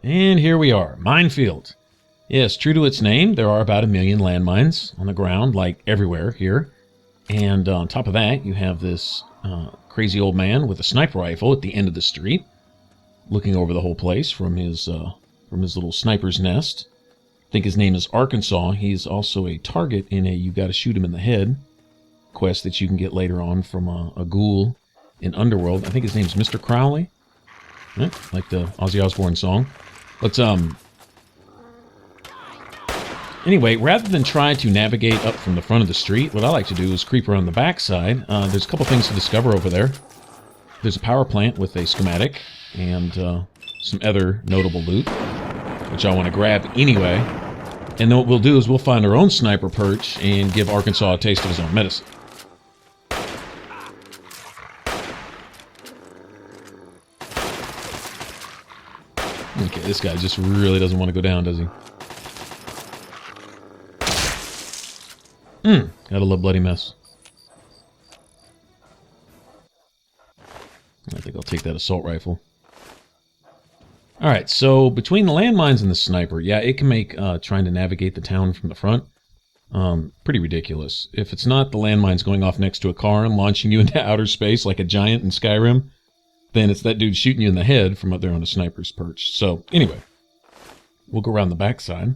And here we are, Minefield. Yes, true to its name, there are about 1 million landmines on the ground, like everywhere here. And on top of that, you have this crazy old man with a sniper rifle at the end of the street, looking over the whole place from his little sniper's nest. I think his name is Arkansas. He's also a target in a "you gotta shoot him in the head" quest that you can get later on from a ghoul in Underworld. I think his name's Mr. Crowley. Yeah, like the Ozzy Osbourne song. But anyway, rather than try to navigate up from the front of the street, what I like to do is creep around the backside. There's a couple things to discover over there. There's a power plant with a schematic and some other notable loot, which I want to grab anyway. And then what we'll do is we'll find our own sniper perch and give Arkansas a taste of his own medicine. Okay, this guy just really doesn't want to go down, does he? Gotta love bloody mess. I think I'll take that assault rifle. Alright, so between the landmines and the sniper, yeah, it can make trying to navigate the town from the front pretty ridiculous. If it's not the landmines going off next to a car and launching you into outer space like a giant in Skyrim, then it's that dude shooting you in the head from up there on a sniper's perch. So, anyway, we'll go around the backside,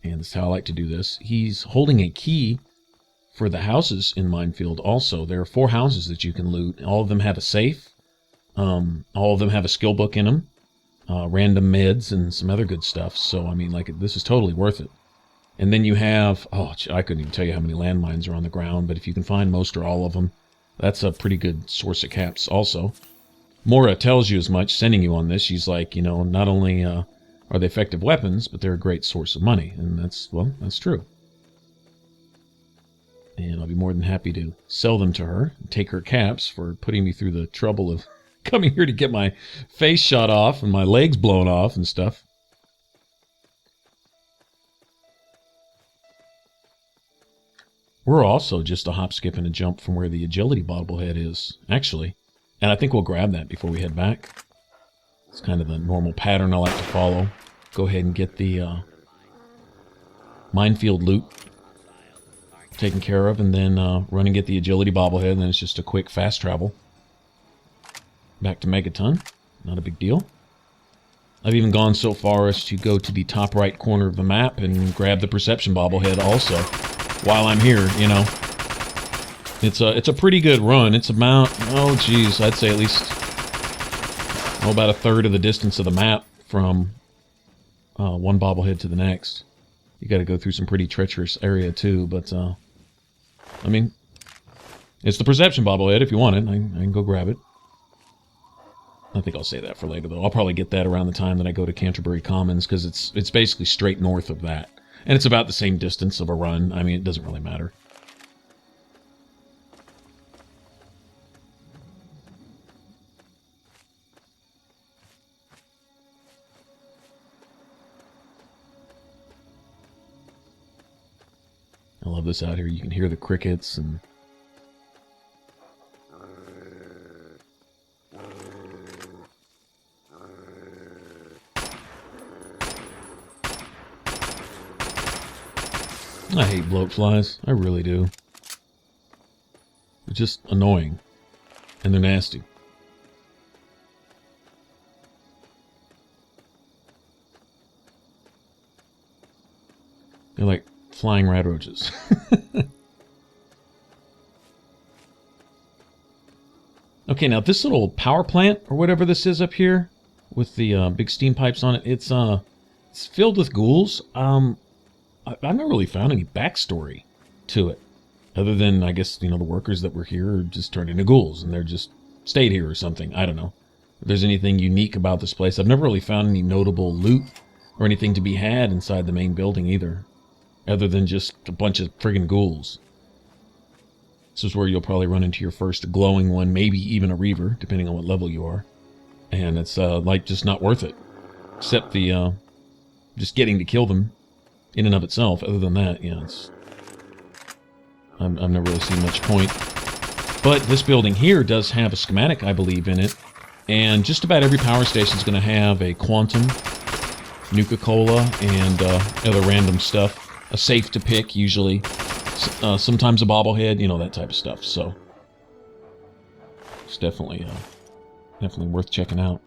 and this is how I like to do this. He's holding a key for the houses in Minefield also. There are 4 houses that you can loot. All of them have a safe. All of them have a skill book in them. Random meds and some other good stuff. So, I mean, like, this is totally worth it. And then you have, I couldn't even tell you how many landmines are on the ground, but if you can find most or all of them, that's a pretty good source of caps also. Moira tells you as much, sending you on this. She's like, you know, not only are they effective weapons, but they're a great source of money. And that's true. And I'll be more than happy to sell them to her and take her caps for putting me through the trouble of coming here to get my face shot off and my legs blown off and stuff. We're also just a hop, skip, and a jump from where the agility bobblehead is, actually. And I think we'll grab that before we head back. It's kind of the normal pattern I like to follow. Go ahead and get the Minefield loot taken care of, and then run and get the agility bobblehead, and then it's just a quick fast travel back to Megaton. Not a big deal. I've even gone so far as to go to the top right corner of the map and grab the perception bobblehead also while I'm here, you know. It's a pretty good run. It's about, I'd say at least about a third of the distance of the map from one bobblehead to the next. You got to go through some pretty treacherous area too, but I mean, it's the perception bobblehead. If you want it, I can go grab it. I think I'll say that for later though. I'll probably get that around the time that I go to Canterbury Commons, because it's basically straight north of that, and it's about the same distance of a run. I mean, it doesn't really matter. I love this out here. You can hear the crickets and I hate bloatflies. I really do. They're just annoying. And they're nasty. They're like flying rat roaches. Okay, now this little power plant, or whatever this is up here, with the big steam pipes on it, it's filled with ghouls. I've not really found any backstory to it, other than, I guess, you know, the workers that were here are just turned into ghouls, and they're just stayed here or something. I don't know if there's anything unique about this place. I've never really found any notable loot or anything to be had inside the main building either, other than just a bunch of friggin' ghouls. This is where you'll probably run into your first glowing one, maybe even a reaver, depending on what level you are. And it's, like, just not worth it. Except the, just getting to kill them in and of itself. Other than that, yeah, it's... I've never really seen much point. But this building here does have a schematic, I believe, in it. And just about every power station is going to have a quantum Nuka-Cola, and other random stuff. A safe to pick, usually. Sometimes a bobblehead, you know, that type of stuff. So it's definitely worth checking out.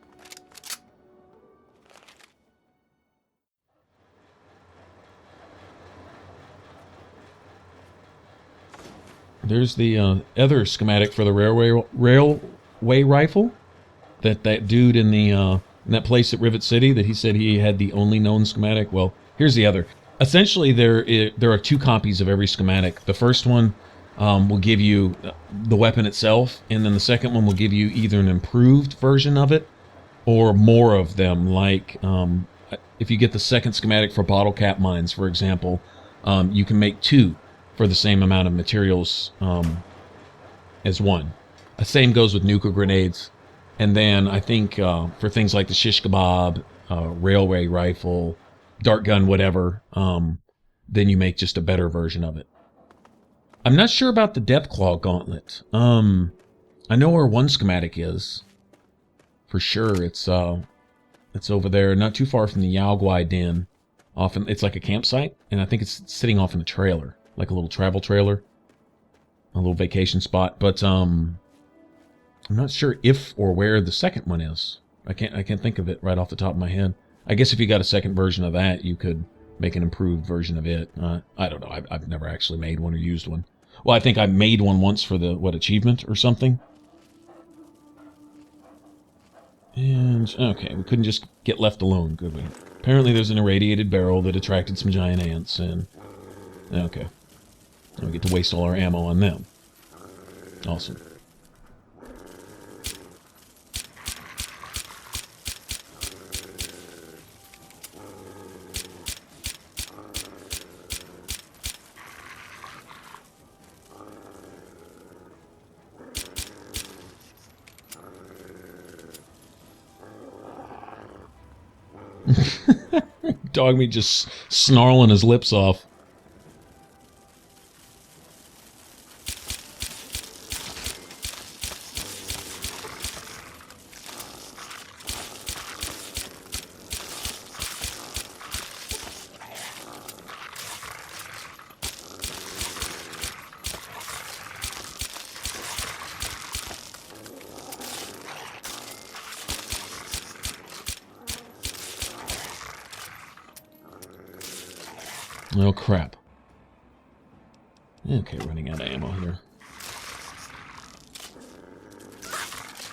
There's the other schematic for the railway rifle. That dude in that place at Rivet City that he said he had the only known schematic. Well, here's the other. Essentially, there are 2 copies of every schematic. The first one will give you the weapon itself, and then the second one will give you either an improved version of it or more of them. Like if you get the second schematic for bottle cap mines, for example, you can make 2 for the same amount of materials as one. The same goes with nuka grenades. And then I think for things like the shish kebab, railway rifle, dart gun, whatever, then you make just a better version of it. I'm not sure about the Deathclaw gauntlet. I know where one schematic is. For sure, it's over there, not too far from the Yao Guai Den. It's like a campsite, and I think it's sitting off in a trailer, like a little travel trailer, a little vacation spot. But I'm not sure if or where the second one is. I can't think of it right off the top of my head. I guess if you got a second version of that, you could make an improved version of it. I don't know. I've never actually made one or used one. Well, I think I made one once for the, achievement or something. And, okay, we couldn't just get left alone, could we? Apparently there's an irradiated barrel that attracted some giant ants, and... Okay. And we get to waste all our ammo on them. Awesome. Dog me just snarling his lips off. Oh, crap. Okay, running out of ammo here.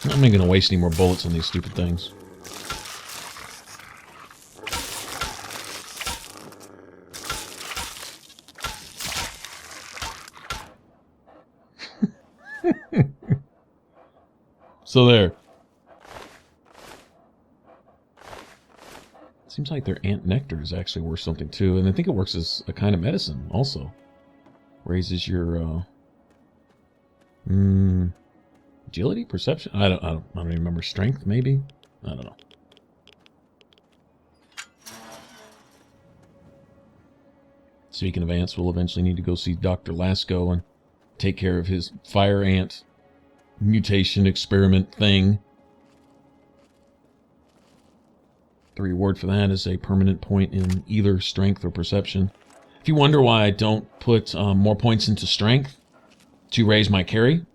I'm not going to waste any more bullets on these stupid things. So there. Seems like their ant nectar is actually worth something too, and I think it works as a kind of medicine also. Raises your agility, perception. I don't even remember. Strength, maybe. I don't know. Speaking of ants, we'll eventually need to go see Dr. Lasco and take care of his fire ant mutation experiment thing. The reward for that is a permanent point in either strength or perception. If you wonder why I don't put more points into strength to raise my carry,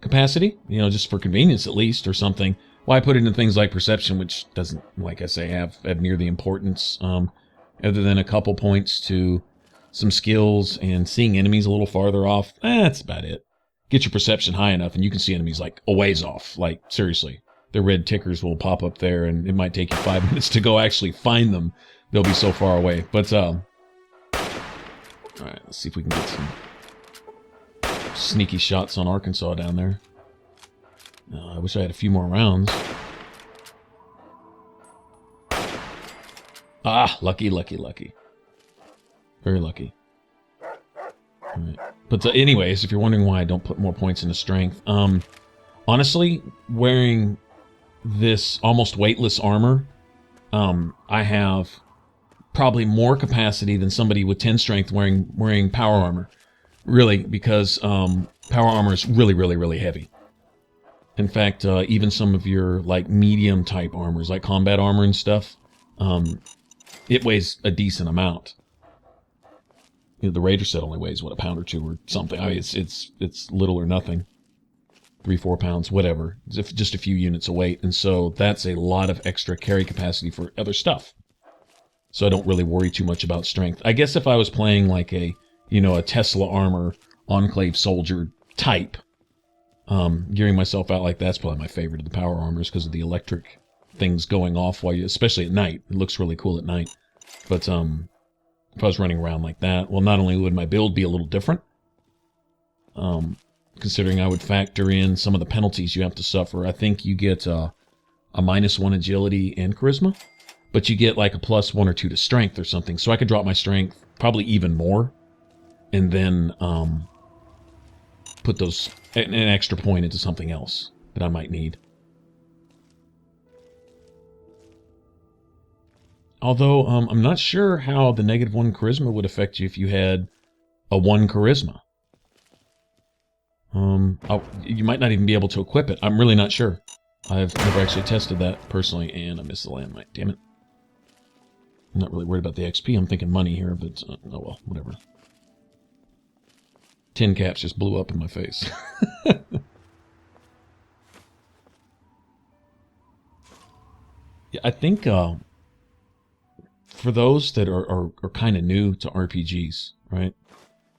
capacity, just for convenience at least or something, why I put it in things like perception, which doesn't, like I say, have near the importance, other than a couple points to some skills and seeing enemies a little farther off. That's about it. Get your perception high enough and you can see enemies like a ways off, like seriously. The red tickers will pop up there, and it might take you 5 minutes to go actually find them. They'll be so far away. But, alright, let's see if we can get some sneaky shots on Arkansas down there. I wish I had a few more rounds. Ah, lucky, lucky, lucky. Very lucky. Alright. But anyways, if you're wondering why I don't put more points into strength, honestly, wearing this almost weightless armor, I have probably more capacity than somebody with 10 strength wearing power armor. Really, because power armor is really, really, really heavy. In fact, even some of your like medium type armors, like combat armor and stuff, it weighs a decent amount. You know, the Raider set only weighs, what, a pound or two or something. I mean, it's little or nothing. 3-4 pounds, whatever. Just a few units of weight. And so that's a lot of extra carry capacity for other stuff. So I don't really worry too much about strength. I guess if I was playing like a Tesla armor Enclave soldier type, gearing myself out like that's probably my favorite of the power armors because of the electric things going off while especially at night. It looks really cool at night. But if I was running around like that, well, not only would my build be a little different, considering I would factor in some of the penalties you have to suffer. I think you get a -1 agility and charisma, but you get like a +1 or 2 to strength or something. So I could drop my strength probably even more, and then put an extra point into something else that I might need. Although I'm not sure how the -1 charisma would affect you if you had a 1 charisma. You might not even be able to equip it. I'm really not sure. I've never actually tested that personally, and I missed the landmine. Damn it. I'm not really worried about the XP. I'm thinking money here, but oh well, whatever. Tin caps just blew up in my face. Yeah, I think for those that are kind of new to RPGs, right?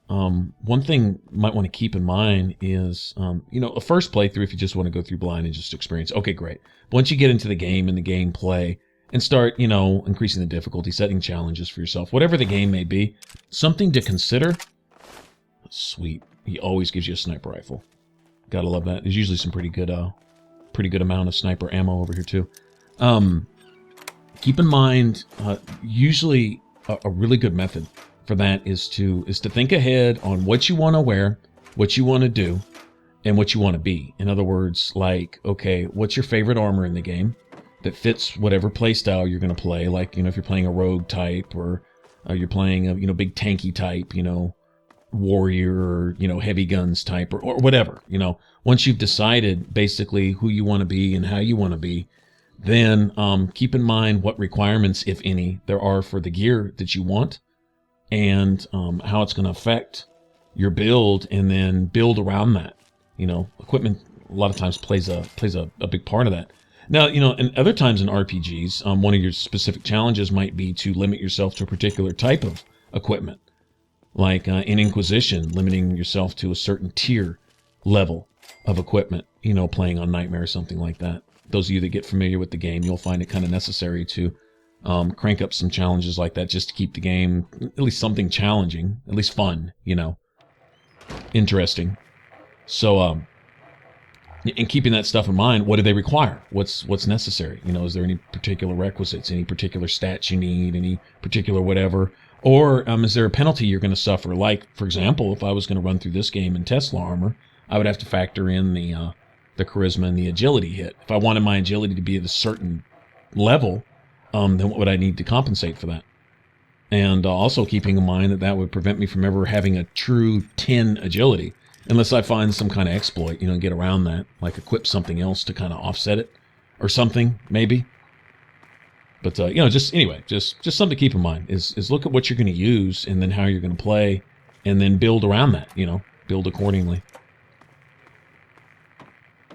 One thing you might want to keep in mind is, a first playthrough, if you just want to go through blind and just experience, okay, great. But once you get into the game and the gameplay and start, increasing the difficulty, setting challenges for yourself, whatever the game may be, something to consider. Sweet. He always gives you a sniper rifle. Gotta love that. There's usually some pretty good amount of sniper ammo over here too. Keep in mind, usually a really good method for that is to think ahead on what you want to wear, what you want to do, and what you want to be. In other words, like, okay, what's your favorite armor in the game that fits whatever playstyle you're going to play? Like, if you're playing a rogue type, or you're playing a big tanky type, warrior, or heavy guns type, or whatever. Once you've decided basically who you want to be and how you want to be, then keep in mind what requirements, if any, there are for the gear that you want, and how it's going to affect your build, and then build around that. Equipment a lot of times plays a big part of that. Now, and other times in RPGs, one of your specific challenges might be to limit yourself to a particular type of equipment. Like in Inquisition, limiting yourself to a certain tier level of equipment, playing on Nightmare or something like that. Those of you that get familiar with the game, you'll find it kind of necessary to crank up some challenges like that just to keep the game at least something challenging, at least fun, interesting. So, and keeping that stuff in mind, what do they require? What's necessary? Is there any particular requisites, any particular stats you need, any particular whatever? Or is there a penalty you're going to suffer? Like, for example, if I was going to run through this game in Tesla armor, I would have to factor in the charisma and the agility hit. If I wanted my agility to be at a certain level, then what would I need to compensate for that? And also keeping in mind that would prevent me from ever having a true 10 agility, unless I find some kind of exploit, get around that, like equip something else to kind of offset it, or something, maybe. But, just something to keep in mind is look at what you're going to use, and then how you're going to play, and then build around that, build accordingly.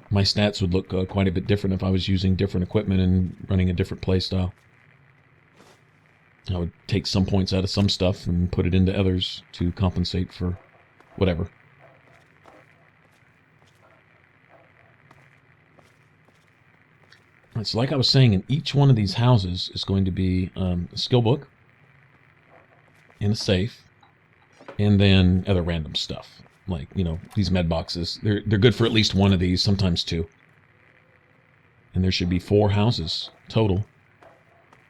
My stats would look quite a bit different if I was using different equipment and running a different play style. I would take some points out of some stuff and put it into others to compensate for whatever. It's like I was saying, in each one of these houses is going to be a skill book, and a safe, and then other random stuff. Like, these med boxes. They're good for at least one of these, sometimes 2. And there should be 4 houses total.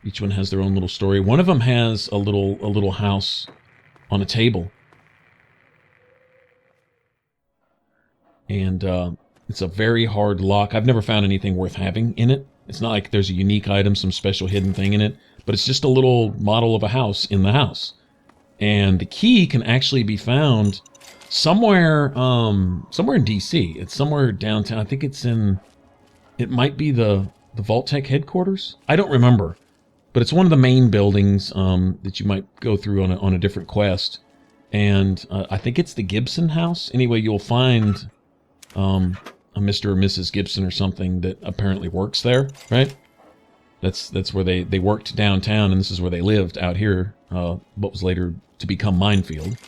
Each one has their own little story. One of them has a little house on a table. And it's a very hard lock. I've never found anything worth having in it. It's not like there's a unique item, some special hidden thing in it, but it's just a little model of a house in the house. And the key can actually be found somewhere in DC. It's somewhere downtown. I think it might be the Vault-Tec headquarters. I don't remember. But it's one of the main buildings that you might go through on a different quest. And I think it's the Gibson house. Anyway, you'll find a Mr. or Mrs. Gibson or something that apparently works there, right? That's where they worked downtown, and this is where they lived out here, what was later to become Minefield.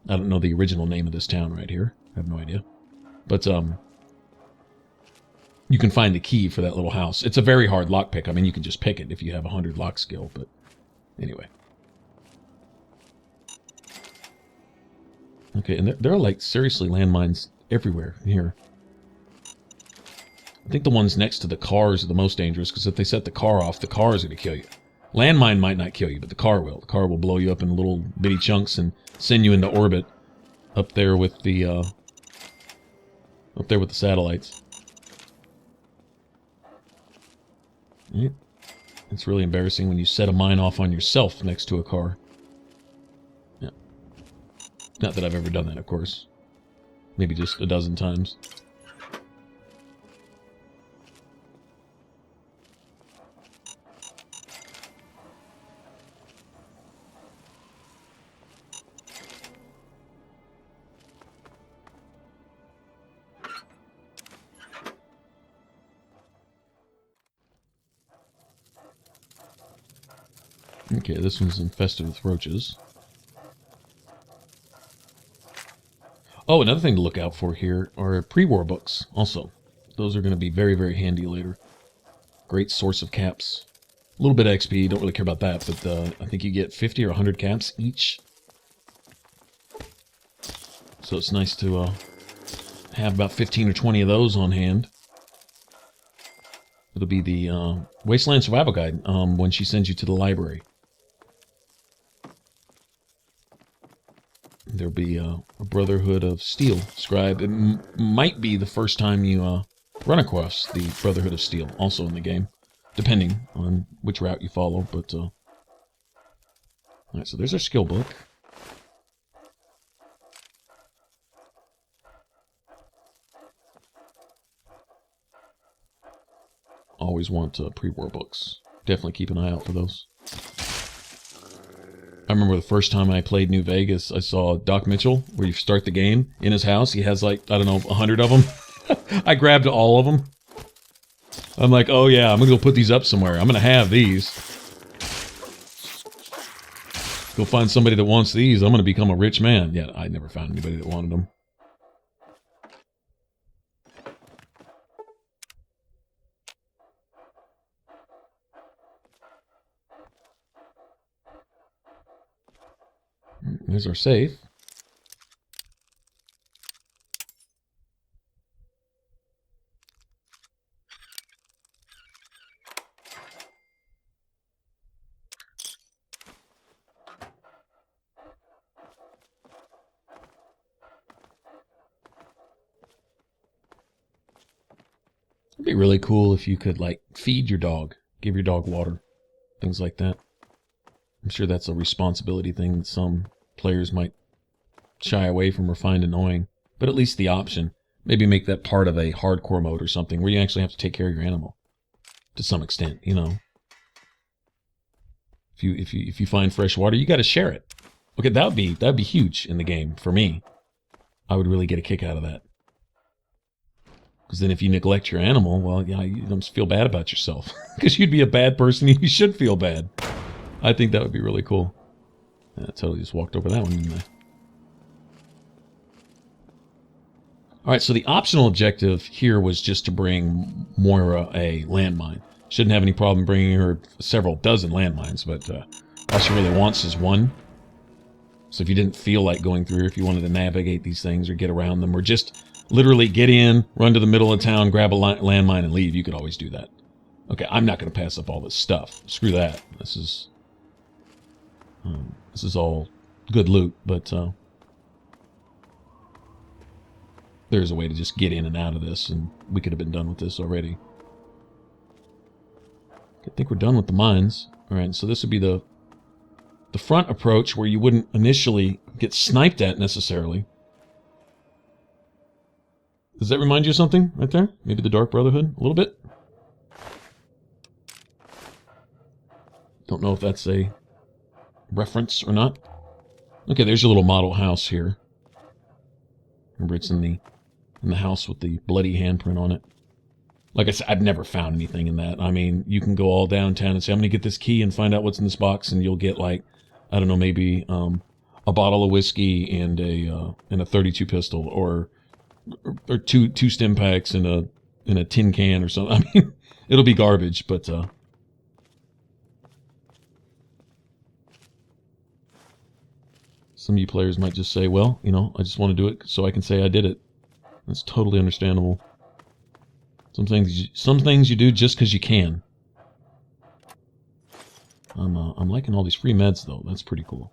I don't know the original name of this town right here. I have no idea. But you can find the key for that little house. It's a very hard lockpick. I mean, you can just pick it if you have 100 lock skill, but anyway. Okay, and there are, like, seriously landmines everywhere here. I think the ones next to the cars are the most dangerous, because if they set the car off, the car is going to kill you. Landmine might not kill you, but the car will. The car will blow you up in little bitty chunks and send you into orbit up there with the satellites. Yeah. It's really embarrassing when you set a mine off on yourself next to a car. Yeah. Not that I've ever done that, of course. Maybe just a dozen times. Okay, this one's infested with roaches. Oh, another thing to look out for here are pre-war books, also. Those are going to be very, very handy later. Great source of caps. A little bit of XP, don't really care about that, but I think you get 50 or 100 caps each. So it's nice to have about 15 or 20 of those on hand. It'll be the Wasteland Survival Guide when she sends you to the library. There'll be a Brotherhood of Steel scribe. It might be the first time you run across the Brotherhood of Steel, also in the game, depending on which route you follow. But alright, so there's our skill book. Always want pre-war books. Definitely keep an eye out for those. I remember the first time I played New Vegas, I saw Doc Mitchell, where you start the game, in his house. He has, like, I don't know, 100 of them. I grabbed all of them. I'm like, oh yeah, I'm going to go put these up somewhere. I'm going to have these. Go find somebody that wants these. I'm going to become a rich man. Yeah, I never found anybody that wanted them. There's our safe. It'd be really cool if you could, like, feed your dog, give your dog water, things like that. I'm sure that's a responsibility thing that some players might shy away from or find annoying, but at least the option. Maybe make that part of a hardcore mode or something where you actually have to take care of your animal to some extent, you know. If you find fresh water, you got to share it. Okay, that'd be huge in the game for me. I would really get a kick out of that. Because then if you neglect your animal, well, yeah, you don't feel bad about yourself. Because you'd be a bad person and you should feel bad. I think that would be really cool. I totally just walked over that one, didn't I? Alright, so the optional objective here was just to bring Moira a landmine. Shouldn't have any problem bringing her several dozen landmines, but all she really wants is one. So if you didn't feel like going through, if you wanted to navigate these things or get around them, or just literally get in, run to the middle of town, grab a landmine, and leave, you could always do that. Okay, I'm not going to pass up all this stuff. Screw that. This is all good loot, but there's a way to just get in and out of this, and we could have been done with this already. I think we're done with the mines. Alright, so this would be the front approach where you wouldn't initially get sniped at necessarily. Does that remind you of something right there? Maybe the Dark Brotherhood? A little bit? Don't know if that's a reference or not. Okay, there's your little model house here. Remember, it's in the house with the bloody handprint on it. Like I said, I've never found anything in that. I mean, you can go all downtown and say, I'm going to get this key and find out what's in this box, and you'll get, like, I don't know, maybe a bottle of whiskey and a 32 pistol, or two stim packs and a tin can or something. I mean, it'll be garbage, but some of you players might just say, well, you know, I just want to do it so I can say I did it. That's totally understandable. Some things you do just because you can. I'm liking all these free meds though. That's pretty cool.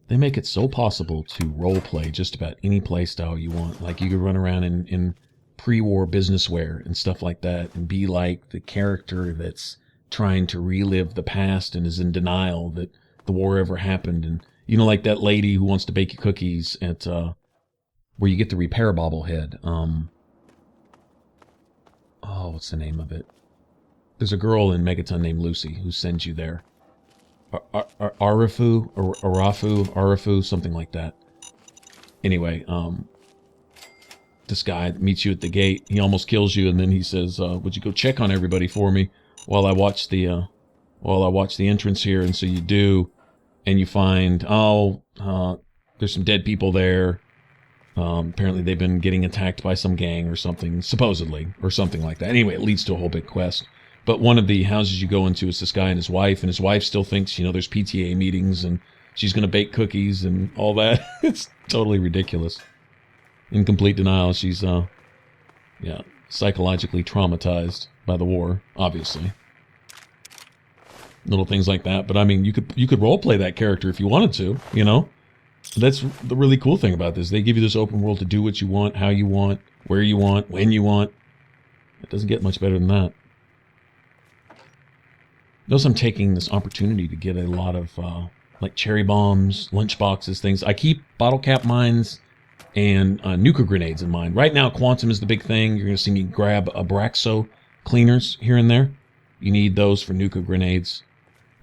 They make it so possible to roleplay just about any play style you want. Like, you could run around in pre-war business wear and stuff like that and be like the character that's trying to relive the past and is in denial that the war ever happened. And, you know, like that lady who wants to bake you cookies at where you get the repair bobblehead. Oh, what's the name of it? There's a girl in Megaton named Lucy who sends you there. Arafu, something like that. Anyway, this guy meets you at the gate. He almost kills you, and then he says, "Would you go check on everybody for me while I watch the entrance here?" And so you do, and you find, there's some dead people there. Apparently they've been getting attacked by some gang or something, supposedly, or something like that. Anyway, it leads to a whole big quest. But one of the houses you go into is this guy and his wife still thinks, you know, there's PTA meetings and she's going to bake cookies and all that. It's totally ridiculous. In complete denial. She's, psychologically traumatized by the war, obviously. Little things like that. But I mean, you could roleplay that character if you wanted to, you know? That's the really cool thing about this. They give you this open world to do what you want, how you want, where you want, when you want. It doesn't get much better than that. Notice I'm taking this opportunity to get a lot of, like, cherry bombs, lunch boxes, things. I keep bottle cap mines and nuka grenades in mind. Right now, quantum is the big thing. You're going to see me grab Abraxo cleaners here and there. You need those for nuka grenades.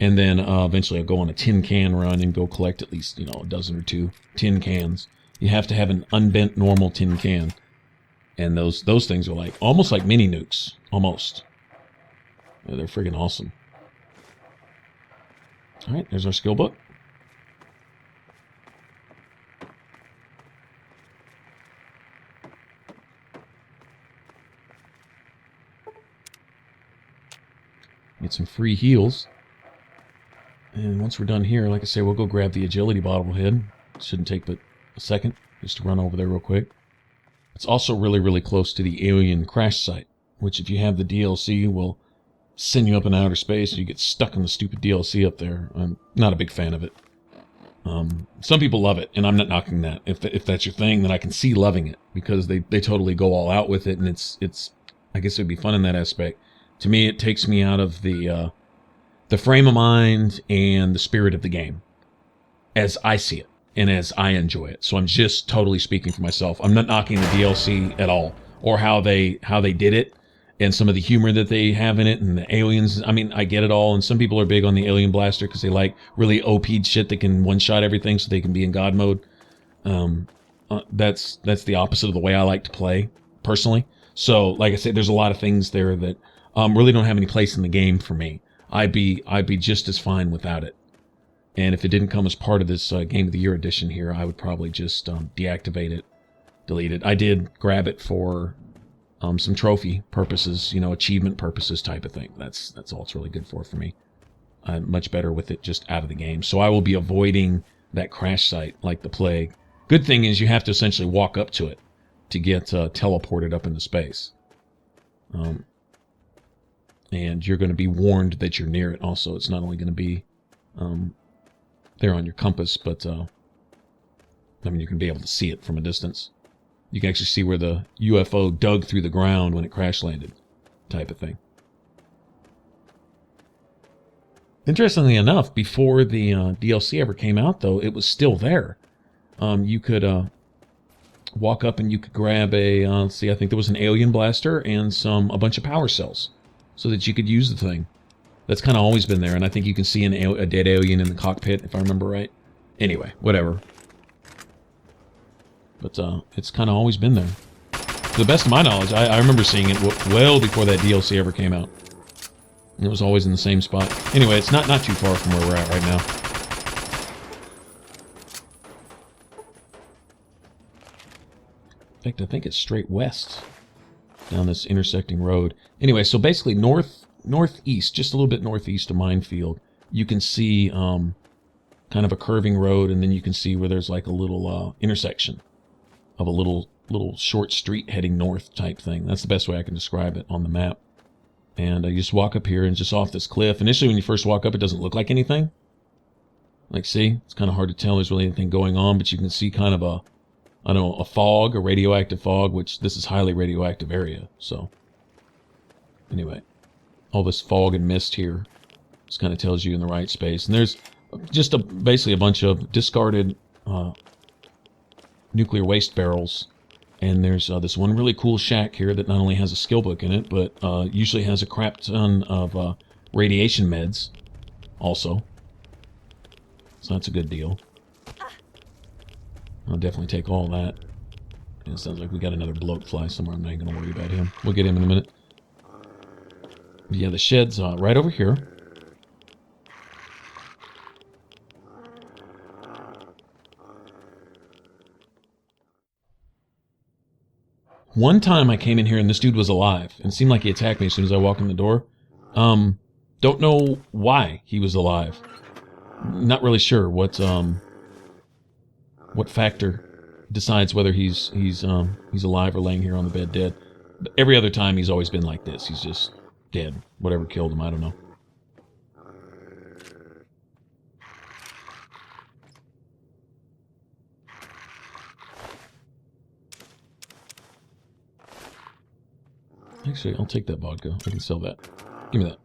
And then eventually I'll go on a tin can run and go collect at least, you know, a dozen or two tin cans. You have to have an unbent normal tin can. And those things are like, almost like mini nukes. Almost. Yeah, they're friggin' awesome. Alright, there's our skill book. Get some free heals. And once we're done here, like I say, we'll go grab the agility bobblehead. Shouldn't take but a second just to run over there real quick. It's also really, really close to the alien crash site, which if you have the DLC will send you up in outer space and you get stuck in the stupid DLC up there. I'm not a big fan of it. Some people love it, and I'm not knocking that. If that's your thing, then I can see loving it, because they totally go all out with it, and it's I guess it would be fun in that aspect. To me, it takes me out of the frame of mind and the spirit of the game as I see it and as I enjoy it. So I'm just totally speaking for myself. I'm not knocking the DLC at all, or how they did it and some of the humor that they have in it and the aliens. I mean, I get it all, and some people are big on the alien blaster because they like really OP'd shit that can one-shot everything so they can be in God mode. That's the opposite of the way I like to play, personally. So, like I said, there's a lot of things there that really don't have any place in the game for me. I'd be just as fine without it. And if it didn't come as part of this Game of the Year edition here, I would probably just deactivate it, delete it. I did grab it for some trophy purposes, you know, achievement purposes type of thing. That's all it's really good for me. I'm much better with it just out of the game. So I will be avoiding that crash site like the plague. Good thing is you have to essentially walk up to it to get teleported up into space. And you're going to be warned that you're near it also. It's not only going to be there on your compass, but I mean, you can be able to see it from a distance. You can actually see where the UFO dug through the ground when it crash landed, type of thing. Interestingly enough, before the DLC ever came out, though, it was still there. you could walk up and you could grab a, let's see, I think there was an alien blaster and a bunch of power cells so that you could use the thing. That's kind of always been there, and I think you can see a dead alien in the cockpit, if I remember right. Anyway, whatever. But it's kind of always been there. To the best of my knowledge, I remember seeing it well before that DLC ever came out. It was always in the same spot. Anyway, it's not too far from where we're at right now. In fact, I think it's straight west down this intersecting road. Anyway, so basically northeast, just a little bit northeast of Minefield, you can see kind of a curving road, and then you can see where there's like a little intersection of a little short street heading north type thing. That's the best way I can describe it on the map. And you just walk up here and just off this cliff. Initially, when you first walk up, it doesn't look like anything. Like, see? It's kind of hard to tell there's really anything going on, but you can see kind of a fog, a radioactive fog, which this is highly radioactive area, so. Anyway, all this fog and mist here just kind of tells you in the right space. And there's just basically a bunch of discarded nuclear waste barrels. And there's this one really cool shack here that not only has a skill book in it, but usually has a crap ton of radiation meds also. So that's a good deal. I'll definitely take all that. And it sounds like we got another bloatfly somewhere. I'm not even going to worry about him. We'll get him in a minute. But yeah, the shed's right over here. One time I came in here and this dude was alive. And it seemed like he attacked me as soon as I walked in the door. Don't know why he was alive. Not really sure what factor decides whether he's alive or laying here on the bed dead. But every other time he's always been like this. He's just dead. Whatever killed him, I don't know. Actually, I'll take that vodka. I can sell that. Give me that.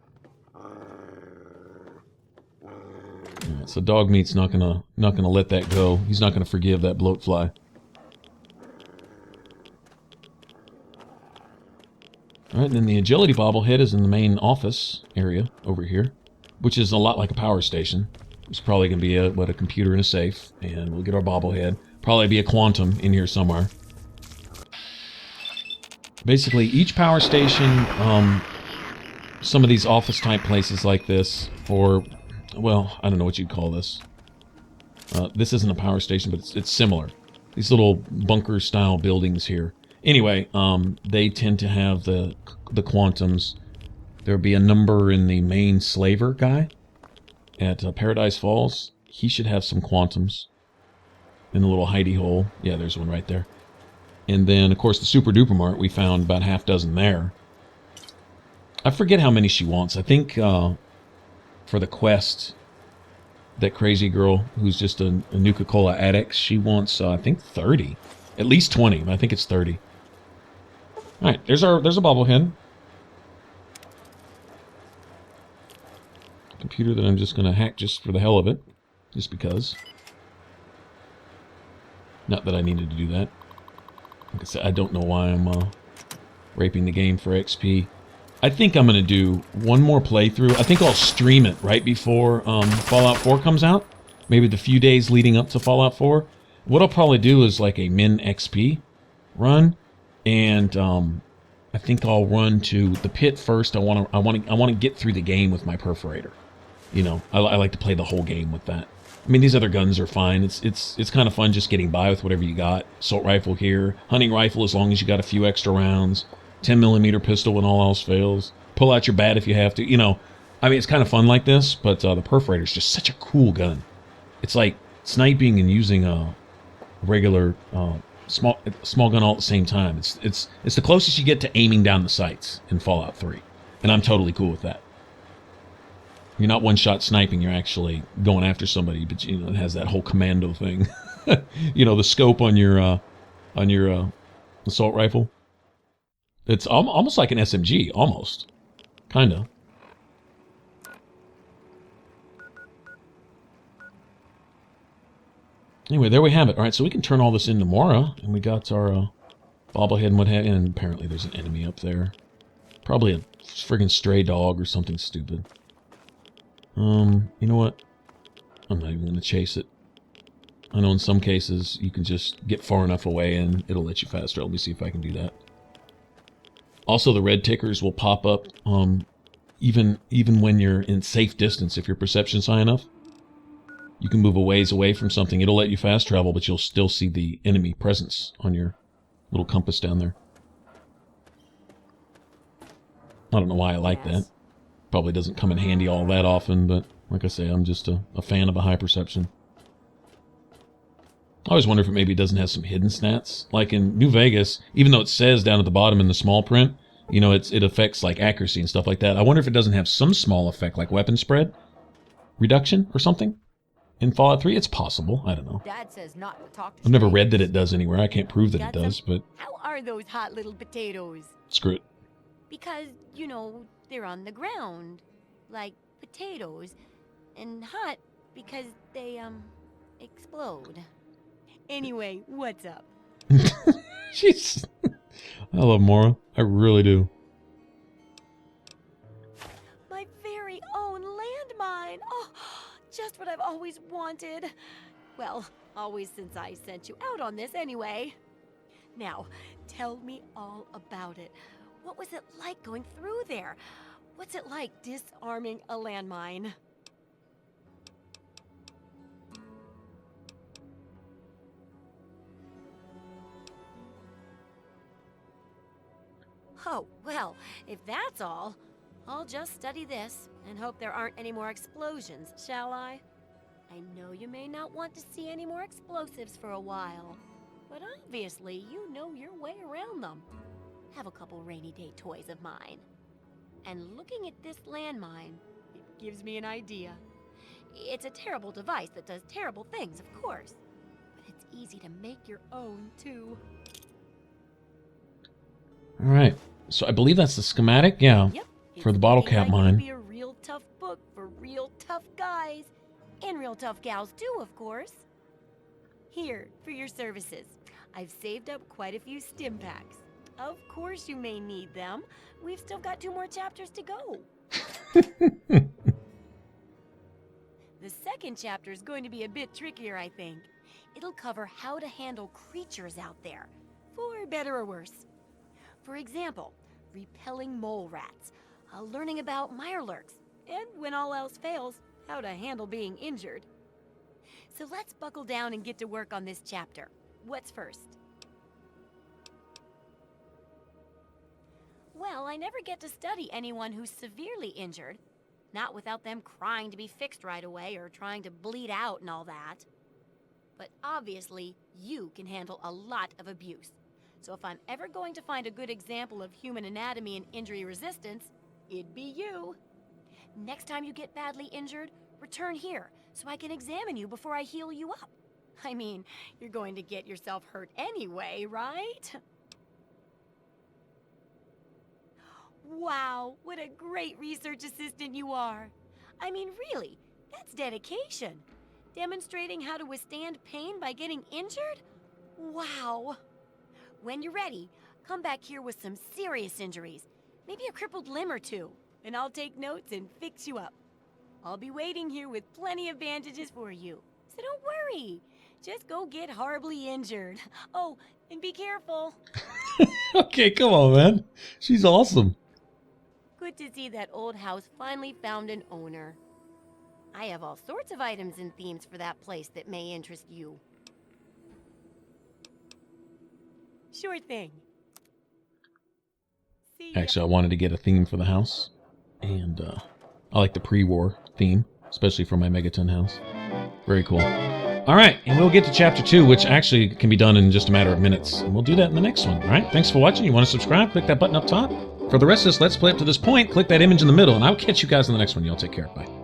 Alright, so dog meat's not gonna let that go. He's not gonna forgive that bloatfly. Alright, and then the agility bobblehead is in the main office area over here, which is a lot like a power station. It's probably gonna be a computer in a safe, and we'll get our bobblehead. Probably be a quantum in here somewhere. Basically, each power station, some of these office-type places like this, or, well, I don't know what you'd call this. This isn't a power station, but it's similar. These little bunker-style buildings here. Anyway, they tend to have the quantums. There'll be a number in the main slaver guy at Paradise Falls. He should have some quantums in the little hidey hole. Yeah, there's one right there. And then, of course, the Super Duper Mart, we found about half dozen there. I forget how many she wants. I think for the quest, that crazy girl who's just a Nuka-Cola addict, she wants, I think, 30. At least 20, but I think it's 30. Alright, there's a bobblehead. Computer that I'm just going to hack just for the hell of it. Just because. Not that I needed to do that. Like I said, I don't know why I'm raping the game for XP. I think I'm going to do one more playthrough. I think I'll stream it right before Fallout 4 comes out. Maybe the few days leading up to Fallout 4. What I'll probably do is like a min XP run, and I think I'll run to the pit first. I want to get through the game with my perforator. You know, I like to play the whole game with that. I mean, these other guns are fine. It's kind of fun just getting by with whatever you got. Assault rifle here, hunting rifle as long as you got a few extra rounds, 10mm pistol when all else fails. Pull out your bat if you have to. You know, I mean, it's kind of fun like this, but the perforator is just such a cool gun. It's like sniping and using a regular small gun all at the same time. It's the closest you get to aiming down the sights in Fallout 3, and I'm totally cool with that. You're not one-shot sniping, you're actually going after somebody, but you know, it has that whole commando thing. You know, the scope on your assault rifle. It's almost like an SMG, almost. Kinda. Anyway, there we have it. All right, so we can turn all this into Moira, and we got our bobblehead and what have you, and apparently there's an enemy up there. Probably a friggin' stray dog or something stupid. You know what? I'm not even going to chase it. I know in some cases you can just get far enough away and it'll let you fast travel. Let me see if I can do that. Also, the red tickers will pop up even when you're in safe distance. If your perception's high enough, you can move a ways away from something. It'll let you fast travel, but you'll still see the enemy presence on your little compass down there. I don't know why I like that. Probably doesn't come in handy all that often, but like I say, I'm just a fan of a high perception. I always wonder if it maybe doesn't have some hidden stats. Like in New Vegas, even though it says down at the bottom in the small print, you know, it affects like accuracy and stuff like that. I wonder if it doesn't have some small effect like weapon spread reduction or something in Fallout 3. It's possible. I don't know. Dad says not to talk to I've never read that it does anywhere. I can't prove that it does, but How are those hot little potatoes? screw it. Because, you know, they're on the ground, like potatoes, and hot because they, explode. Anyway, what's up? Jeez. I love Moira. I really do. My very own landmine! Oh, just what I've always wanted. Well, always since I sent you out on this anyway. Now, tell me all about it. What was it like going through there? What's it like disarming a landmine? Oh, well, if that's all, I'll just study this and hope there aren't any more explosions, shall I? I know you may not want to see any more explosives for a while, but obviously you know your way around them. Have a couple rainy day toys of mine. And looking at this landmine, it gives me an idea. It's a terrible device that does terrible things, of course, but it's easy to make your own, too. All right. So I believe that's the schematic. Yeah. Yep. For the bottle cap mine. It'll be a real tough book for real tough guys. And real tough gals too, of course. Here, for your services. I've saved up quite a few stim packs. Of course you may need them. We've still got 2 more chapters to go. The second chapter is going to be a bit trickier, I think. It'll cover how to handle creatures out there, for better or worse. For example, repelling mole rats, learning about mirelurks, and when all else fails, how to handle being injured. So let's buckle down and get to work on this chapter. What's first? Well, I never get to study anyone who's severely injured, not without them crying to be fixed right away or trying to bleed out and all that. But obviously, you can handle a lot of abuse. So if I'm ever going to find a good example of human anatomy and injury resistance, it'd be you. Next time you get badly injured, return here so I can examine you before I heal you up. I mean, you're going to get yourself hurt anyway, right? Wow, what a great research assistant you are. I mean, really, that's dedication. Demonstrating how to withstand pain by getting injured? Wow. When you're ready, come back here with some serious injuries, maybe a crippled limb or 2, and I'll take notes and fix you up. I'll be waiting here with plenty of bandages for you, so don't worry. Just go get horribly injured. Oh, and be careful. Okay, come on, man. She's awesome. Good to see that old house finally found an owner. I have all sorts of items and themes for that place that may interest you. Sure thing. See ya. Actually, I wanted to get a theme for the house, and I like the pre-war theme, especially for my Megaton house. Very cool. All right, and we'll get to Chapter 2, which actually can be done in just a matter of minutes, and we'll do that in the next one. All right, thanks for watching. You want to subscribe, click that button up top. For the rest of this Let's Play up to this point, click that image in the middle, and I'll catch you guys in the next one. Y'all take care. Bye.